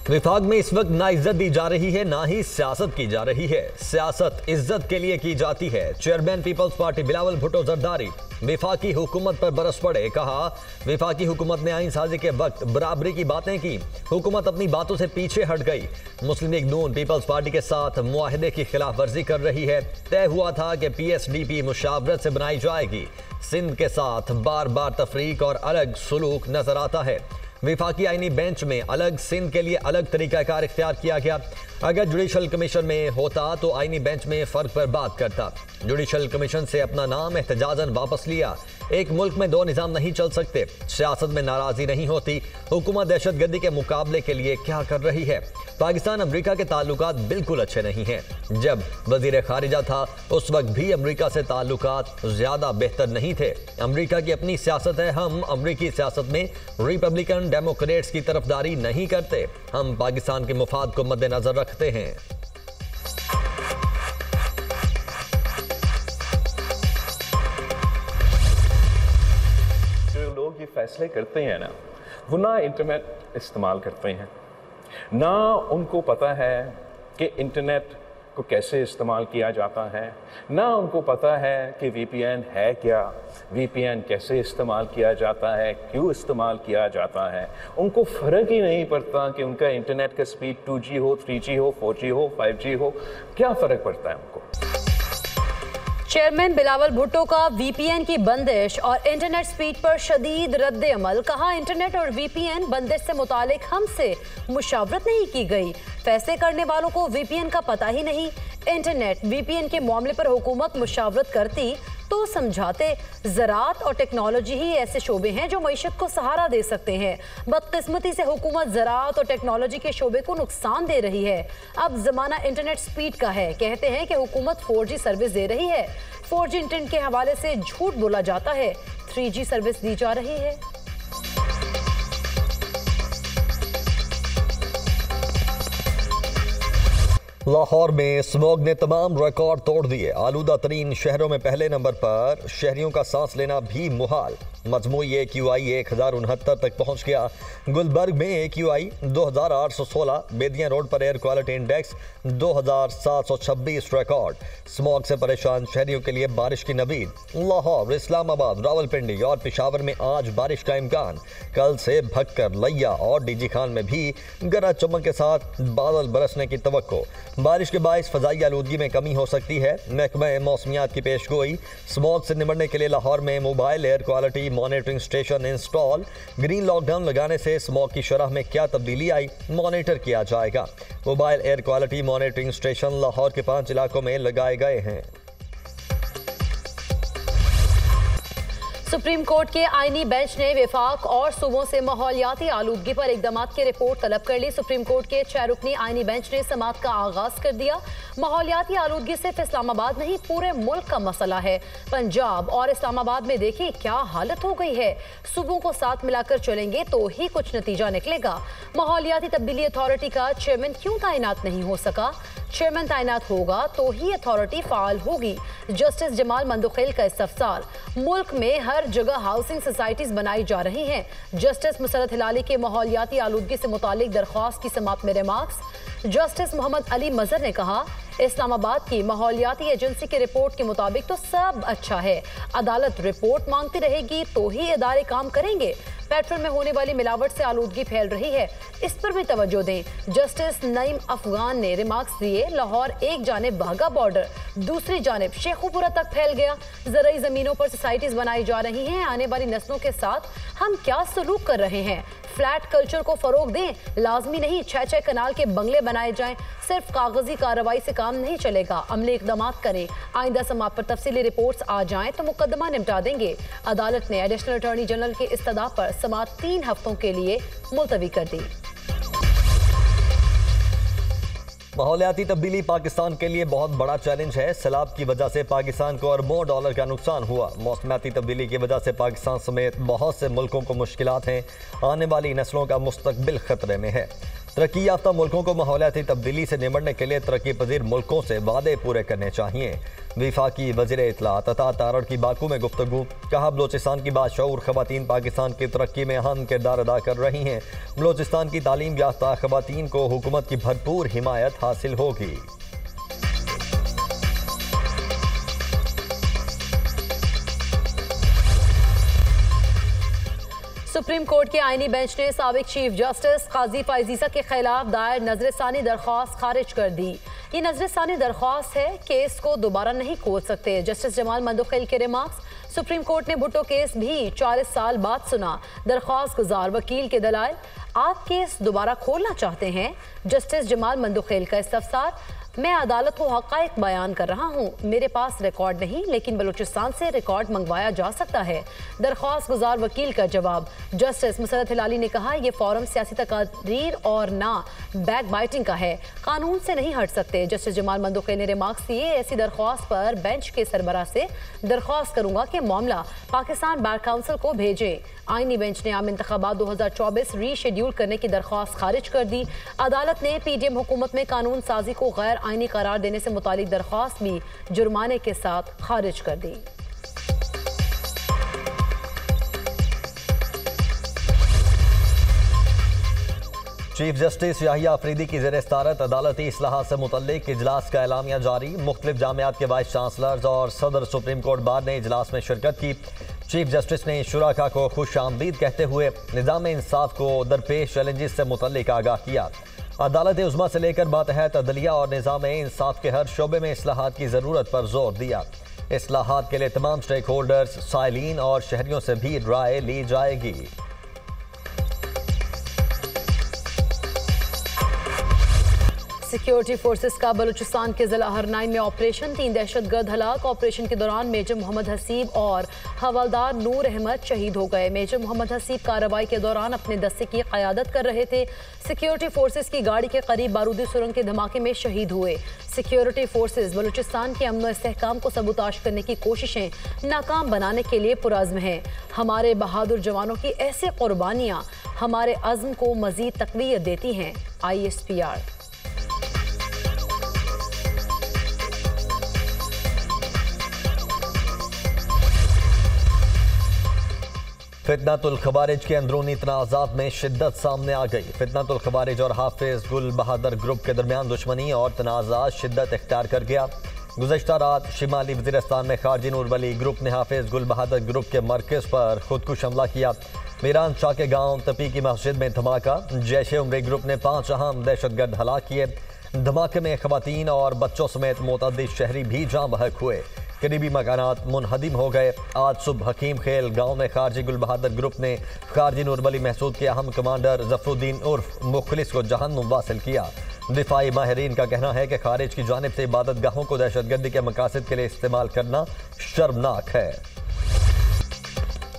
विफाक में इस वक्त ना इज्जत दी जा रही है, ना ही सियासत की जा रही है। सियासत इज्जत के लिए की जाती है। Chairman people's party Bilawal Bhutto Zardari विफाकी हुकूमत पर बरस पड़े। कहा, विफाकी हुकूमत ने आईन साजी के वक्त बराबरी की बातें की, हुकूमत अपनी बातों से पीछे हट गई। मुस्लिम लीग नून पीपल्स पार्टी के साथ मुआहदे की खिलाफ वर्जी कर रही है। तय हुआ था कि PSDP मुशावरत से बनाई जाएगी। सिंध के साथ बार बार तफरीक और अलग सुलूक नजर आता है। विफाकी आईनी बेंच में अलग, सिंध के लिए अलग तरीकाकार इख्तियार किया गया। अगर जुडिशल कमीशन में होता तो आईनी बेंच में फर्क पर बात करता। जुडिशल कमीशन से अपना नाम एहतजाजन वापस लिया। एक मुल्क में दो निज़ाम नहीं चल सकते। सियासत में नाराजगी नहीं होती। हुकूमत दहशतगर्दी के मुकाबले के लिए क्या कर रही है? पाकिस्तान अमरीका के ताल्लुकात बिल्कुल अच्छे नहीं हैं। जब वजीर खारिजा था उस वक्त भी अमरीका से ताल्लुकात ज्यादा बेहतर नहीं थे। अमरीका की अपनी सियासत है। हम अमरीकी सियासत में रिपब्लिकन डेमोक्रेट्स की तरफदारी नहीं करते। हम पाकिस्तान के मुफाद को मद्देनजर रखते हैं। जो लोग ये फैसले करते हैं ना, वो ना इंटरनेट इस्तेमाल करते हैं, ना उनको पता है कि इंटरनेट को कैसे इस्तेमाल किया जाता है, ना उनको पता है कि VPN है क्या, VPN कैसे इस्तेमाल किया जाता है, क्यों इस्तेमाल किया जाता है। उनको फ़र्क ही नहीं पड़ता कि उनका इंटरनेट का स्पीड 2G हो, 3G हो, 4G हो, 5G हो, क्या फ़र्क पड़ता है उनको। चेयरमैन बिलावल भुट्टो का VPN की बंदिश और इंटरनेट स्पीड पर शदीद रद्द अमल। कहा, इंटरनेट और VPN बंदिश से मुतालिक हमसे मुशावरत नहीं की गई। फैसले करने वालों को VPN का पता ही नहीं। इंटरनेट VPN के मामले पर हुकूमत मुशावरत करती तो समझाते। ज़राअत और टेक्नोलॉजी ही ऐसे शोबे हैं जो मईशत को सहारा दे सकते हैं। बदकिस्मती से हुकूमत ज़राअत और टेक्नोलॉजी के शोबे को नुकसान दे रही है। अब ज़माना इंटरनेट स्पीड का है। कहते हैं कि हुकूमत 4G सर्विस दे रही है। 4G इंटरनेट के हवाले से झूठ बोला जाता है। 3G सर्विस दी जा रही है। लाहौर में स्मॉग ने तमाम रिकॉर्ड तोड़ दिए। आलूदा तरीन शहरों में पहले नंबर पर। शहरियों का सांस लेना भी मुहाल। मजमूई AQI 1069 तक पहुंच गया। गुलबर्ग में AQI 2816। बेदियां रोड पर air quality index 2726 record. Smog से परेशान शहरियों के लिए बारिश की नवीद। लाहौर, इस्लामाबाद, रावलपिंडी और पेशावर में आज बारिश का इम्कान। कल से भक्कर, लिया और DG खान में भी गरज चमक के साथ बादल बरसने की तवक्को। बारिश के बायस फजाई आलूदगी में कमी हो सकती है। महकमा मौसमियात की पेशगोई। स्मॉग से निपटने के लिए लाहौर में mobile air quality monitoring station install. Green lockdown लगाने से स्मॉग की शरह में क्या तब्दीली आई, मॉनिटर किया जाएगा। Mobile air quality monitoring station Lahore के 5 इलाकों में लगाए गए हैं। सुप्रीम कोर्ट के आईनी बेंच ने विफाक और सूबों से माहौलियाती आलूदगी पर इकदामात की रिपोर्ट तलब कर ली। सुप्रीम कोर्ट के 6 रुकनी आईनी बेंच ने समाअत का आगाज कर दिया। माहौलियाती आलूदगी सिर्फ इस्लामाबाद नहीं, पूरे मुल्क का मसला है। पंजाब और इस्लामाबाद में देखिए क्या हालत हो गई है। सूबों को साथ मिलाकर चलेंगे तो ही कुछ नतीजा निकलेगा। माहौलियाती तब्दीली अथॉरिटी का चेयरमैन क्यों तैनात नहीं हो सका? चेयरमैन तैनात होगा तो ही अथॉरिटी फाल होगी। जस्टिस जमाल मंदुखेल का इस्तफसार। मुल्क में हर जगह हाउसिंग सोसाइटीज बनाई जा रही हैं। जस्टिस मुसरत हिलाली के माहौलियाती आलूदगी से मुतालिक दरख्वास्त की समाअत में रिमार्क्स। जस्टिस मोहम्मद अली मजहर ने कहा, इस्लामाबाद की माहौलियाती एजेंसी की रिपोर्ट के मुताबिक तो सब अच्छा है। अदालत रिपोर्ट मांगती रहेगी तो ही इदारे काम करेंगे। पेट्रोल में होने वाली मिलावट से आलूदगी फैल रही है, इस पर भी तवज्जो दें। जस्टिस नईम अफगान ने रिमार्क्स दिए, लाहौर एक जानिब बाघा बॉर्डर, दूसरी जानिब शेखुपुरा तक फैल गया। ज़राई ज़मीनों पर सोसाइटीज बनाई जा रही हैं। आने वाली नस्लों के साथ हम क्या सलूक कर रहे हैं? फ्लैट कल्चर को फरोग दें। लाजमी नहीं 6-6 कनाल के बंगले बनाए जाएं। सिर्फ कागजी कार्रवाई से काम नहीं चलेगा, अमली इकदाम करें। आइंदा समाअत पर तफसीली रिपोर्ट्स आ जाएं तो मुकदमा निपटा देंगे। अदालत ने एडिशनल अटॉर्नी जनरल के इस्तदा पर समाअत 3 हफ्तों के लिए मुलतवी कर दी। माहौलियाती तब्दीली पाकिस्तान के लिए बहुत बड़ा चैलेंज है। सैलाब की वजह से पाकिस्तान को अरबों डॉलर का नुकसान हुआ। मौसमियाती तब्दीली की वजह से पाकिस्तान समेत बहुत से मुल्कों को मुश्किलात हैं। आने वाली नस्लों का मुस्तकबिल खतरे में है। तरक्की याफ्ता मुल्कों को माहौलियाती तब्दीली से निपटने के लिए तरक्की पजीर मुल्कों से वादे पूरे करने चाहिए। विफाकी वज़ीर इत्तलात अता तारड़ की बाकू में गुफ्तगू, कहा बलोचिस्तान की बाशऊर खवातीन पाकिस्तान की तरक्की में अहम किरदार अदा कर रही हैं। बलोचिस्तान की तालीम याफ्ता खवातीन को हुकूमत की भरपूर हिमायत हासिल होगी। सुप्रीम कोर्ट के आईनी बेंच ने साबिक चीफ जस्टिस काजी फायजीसा के खिलाफ दायर नजरसानी दरख्वास्त खारिज कर दी। ये नजरसानी दरख्वास्त है, केस को दोबारा नहीं खोल सकते। जस्टिस जमाल मंदोखिल के रिमार्क्स, सुप्रीम कोर्ट ने भुट्टो केस भी 40 साल बाद सुना। दरख्वास्त गुजार वकील के दलाइल, आप केस दोबारा खोलना चाहते हैं। जस्टिस जमाल मंदोखिल का इस्तफसार, मैं अदालत को हक़ाइक़ बयान कर रहा हूँ, मेरे पास रिकॉर्ड नहीं, लेकिन बलूचिस्तान से रिकॉर्ड मंगवाया जा सकता है। दरख्वास्त गुजार वकील का जवाब, जस्टिस मुसरत हिलाली ने कहा, यह फोरम सियासी तकारीर और ना बैक बाइटिंग का है, कानून से नहीं हट सकते। जस्टिस जमाल मंदोखिल ने रिमार्क्स दिए, ऐसी दरख्वास्त पर बेंच के सरबराह से दरख्वास्त करूंगा कि मामला पाकिस्तान बार काउंसिल को भेजे। आईनी बेंच ने आम इंतखाबात 2024 रीशेड्यूल करने की दरख्वास्त खारिज कर दी। अदालत ने पीडीएम हुकूमत में कानून साजी को गैर आईनी करार देने से मुतालिक दरख्वास्त भी जुर्माने के साथ खारिज कर दी। चीफ जस्टिस याहिया अफरीदी की ज़ेर सदारत अदालती इस्लाहात से मुतल्लिक इजलास का एलामिया जारी। मुख्तलिफ जामियात के वाइस चांसलर्स और सदर सुप्रीम कोर्ट बार ने इजलास में शिरकत की। चीफ जस्टिस ने शुराका को खुश आमदीद कहते हुए निज़ाम इंसाफ को दरपेश चैलेंजेस से मुतल्लिक आगाह किया। अदालत उज़्मा से लेकर बातहत अदलिया और निज़ाम इंसाफ के हर शोबे में इस्लाहात की ज़रूरत पर जोर दिया। इस्लाहात के लिए तमाम स्टेक होल्डर्स, साइलिन और शहरियों से भी राय ली जाएगी। सिक्योरिटी फोर्सेस का बलूचिस्तान के जिला हरनाइन में ऑपरेशन, 3 दहशतगर्द हलाक। ऑपरेशन के दौरान मेजर मोहम्मद हसीब और हवलदार नूर अहमद शहीद हो गए। मेजर मोहम्मद हसीब कार्रवाई के दौरान अपने दस्ते की क़यादत कर रहे थे। सिक्योरिटी फोर्सेस की गाड़ी के करीब बारूदी सुरंग के धमाके में शहीद हुए। सिक्योरिटी फोर्सेस बलूचिस्तान के अमन और इस्तेहकाम को सबूताश करने की कोशिशें नाकाम बनाने के लिए पुरज़्म हैं। हमारे बहादुर जवानों की ऐसी कुर्बानियाँ हमारे अज़्म को मज़ीद तक़वियत देती हैं। ISPR। फितनातुल खवारिज के अंदरूनी तनाज़ात में शिद्दत सामने आ गई। फितनातुल खवारिज और हाफिज गुल बहादुर ग्रुप के दरमियान दुश्मनी और तनाज़ात शिद्दत इख्तियार कर गया। गुज़श्ता रात शिमाली वज़ीरिस्तान में खारजी नूर वली ग्रुप ने हाफिज गुल बहादुर ग्रुप के मरकज़ पर खुदकुश हमला किया। मीरान शाह के गांव तपी की मस्जिद में धमाका। जैश ए उमरी ग्रुप ने 5 अहम दहशतगर्द हलाक किए। धमाके में खवातीन और बच्चों समेत मुतअद्दिद शहरी भी जाँ बहक हुए। करीबी मकानात मुनहदिम हो गए। आज सुबह हकीम खेल गांव में खारजी गुल बहादुर ग्रुप ने खारजी नूर वली महसूद के अहम कमांडर जफरुद्दीन उर्फ मुखलिस को जहन्नुम वासिल किया। दिफाई माहिरीन का कहना है कि खारिज की जानिब से इबादत गाहों को दहशतगर्दी के मकासद के लिए इस्तेमाल करना शर्मनाक है।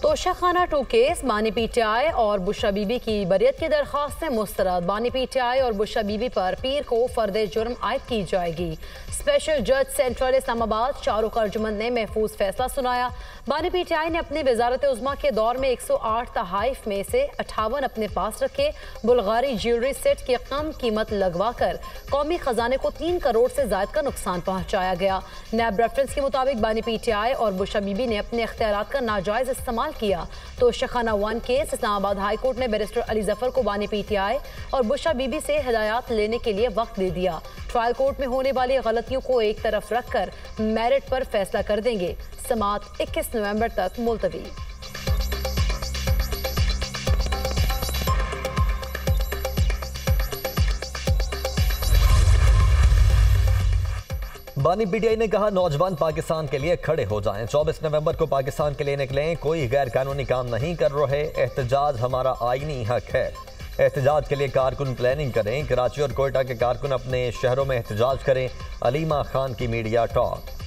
तोशाखाना 2 केस, बानी PTI और बुशरा बीबी की बरियत की दरख्वास्तें मुस्तरद। बानी PTI और बुशरा बीबी पर पीर को फर्द जुर्म आयद की जाएगी। स्पेशल जज सेंट्रल इस्लामाबाद शाहरुख अर्जुमंद ने महफूज फैसला सुनाया। बानी PTI ने अपनी वजारत उज़्मा के दौर में 108 तहाइफ में से 58 अपने पास रखे। बुल्गारी ज्वेलरी सेट की कम कीमत लगवा कर कौमी खजाने को 3 करोड़ से ज्यादा का नुकसान पहुंचाया गया। नैब रेफरेंस के मुताबिक बानी PTI और बुशरा बीबी ने अपने इख्तियारात का नाजायज इस्तेमाल किया। तो शखाना 1 केस, इस्लामाबाद हाई कोर्ट ने बैरिस्टर अली जफर को बानी PTI और बुशरा बीबी से हिदायत लेने के लिए वक्त दे दिया। ट्रायल कोर्ट में होने वाली गलतियों को एक तरफ रखकर मेरिट पर फैसला कर देंगे। समात 21 नवंबर तक मुलतवी। बानी PTI ने कहा, नौजवान पाकिस्तान के लिए खड़े हो जाएं। 24 नवंबर को पाकिस्तान के लिए निकलें। कोई गैर कानूनी काम नहीं कर रहे। एहतजाज हमारा आईनी हक है। एहतजाज के लिए कारकुन प्लानिंग करें। कराची और कोयटा के कारकुन अपने शहरों में एहतजाज करें। अलीमा खान की मीडिया टॉक।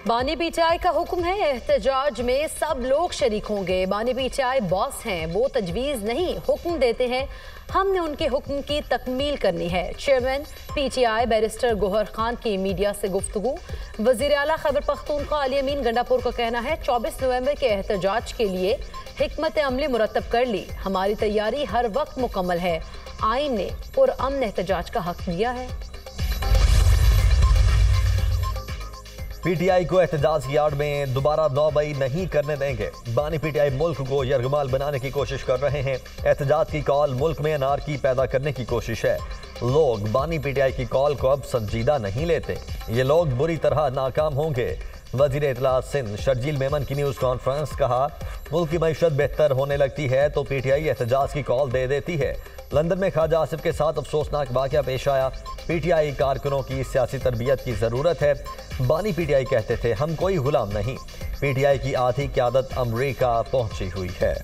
बानी पीटीआई का हुक्म है, एहतजाज में सब लोग शरीक होंगे। बानी पीटीआई बॉस हैं, वो तजवीज़ नहीं हुक्म देते हैं, हमने उनके हुक्म की तकमील करनी है। Chairman PTI barrister Gohar Khan की मीडिया से गुफ्तगू। वज़ीर आला खैबर पख्तूनख्वा अली अमीन गंडापुर का कहना है 24 नवंबर के एहतजाज के लिए हिकमत अमली मुरतब कर ली, हमारी तैयारी हर वक्त मुकम्मल है। आइन ने पुरअमन एहतजाज का हक दिया है। पीटीआई को एहतजाज की आड़ में दोबारा नौबई नहीं करने देंगे। बानी पीटीआई मुल्क को यरगमाल बनाने की कोशिश कर रहे हैं। एहतजाज की कॉल मुल्क में अनारकी पैदा करने की कोशिश है। लोग बानी पीटीआई की कॉल को अब संजीदा नहीं लेते। ये लोग बुरी तरह नाकाम होंगे। वजीर इत्तलात सिंध शर्जील मेमन की न्यूज़ कॉन्फ्रेंस। कहा, मुल्क की मईशत बेहतर होने लगती है तो पीटीआई एहतजाज की कॉल दे देती है। लंदन में ख्वाजा आसिफ के साथ अफसोसनाक वाक़या पेश आया। पीटीआई कारकुनों की सियासी तरबियत की ज़रूरत है। बानी पीटीआई कहते थे, हम कोई गुलाम नहीं। पीटीआई की आधी क़यादत अमरीका पहुंची हुई है।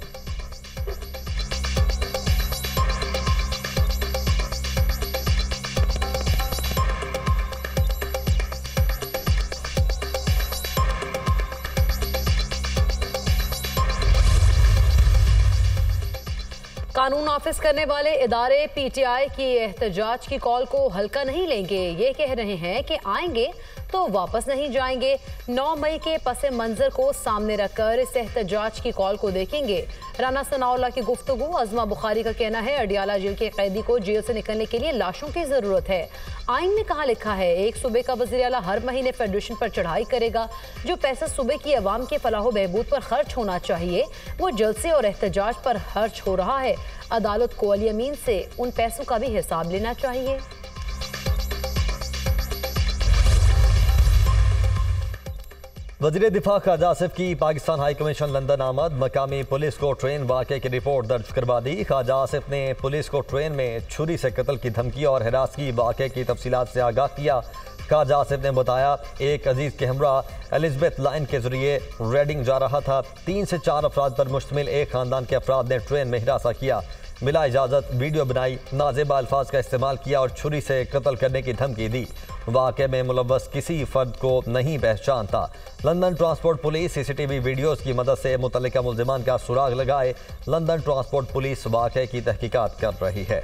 कानून नाफिज करने वाले इदारे पीटीआई की एहतजाज की कॉल को हल्का नहीं लेंगे। ये कह रहे हैं कि आएंगे तो वापस नहीं जाएंगे। 9 मई के पस मंजर को सामने रखकर इस एहतजाज की कॉल को देखेंगे। राना सनाउल्लाह की गुफ्तगू। अज़मा बुखारी का कहना है, अडियाला जेल के कैदी को जेल से निकलने के लिए लाशों की जरूरत है। आइन में कहाँ लिखा है एक सूबे का वज़ीर आला हर महीने फेडरेशन पर चढ़ाई करेगा। जो पैसा सूबे की अवाम के फलाह बहबूद पर खर्च होना चाहिए वो जलसे और एहतजाज पर खर्च हो रहा है। अदालत को अली अमीन से उन पैसों का भी हिसाब लेना चाहिए। वज़ीर दिफा ख्वाजा आसिफ की पाकिस्तान हाई कमीशन लंदन आमद। मकामी पुलिस को ट्रेन वाक़े की रिपोर्ट दर्ज करवा दी। ख्वाजा आसिफ ने पुलिस को ट्रेन में छुरी से कत्ल की धमकी और हिरासती वाक़े की तफसीलात से आगाह किया। ख्वाजा आसिफ ने बताया, एक अजीज़ के हमरा एलिज़ाबेथ लाइन के जरिए रेडिंग जा रहा था। 3 से 4 अफराद पर मुश्तमिल एक ख़ानदान के अफराद ने ट्रेन में हिरासा किया, बिला इजाज़त वीडियो बनाई, नाजेबा अल्फाज का इस्तेमाल किया और छुरी से कत्ल करने की धमकी दी। वाक़े में मुलव्वस किसी फ़र्द को नहीं पहचानता। London transport police CCTV videos की मदद से मुतल्लिका मुल्ज़िमान का सुराग लगाए। लंदन ट्रांसपोर्ट पुलिस वाक़े की तहकीकात कर रही है।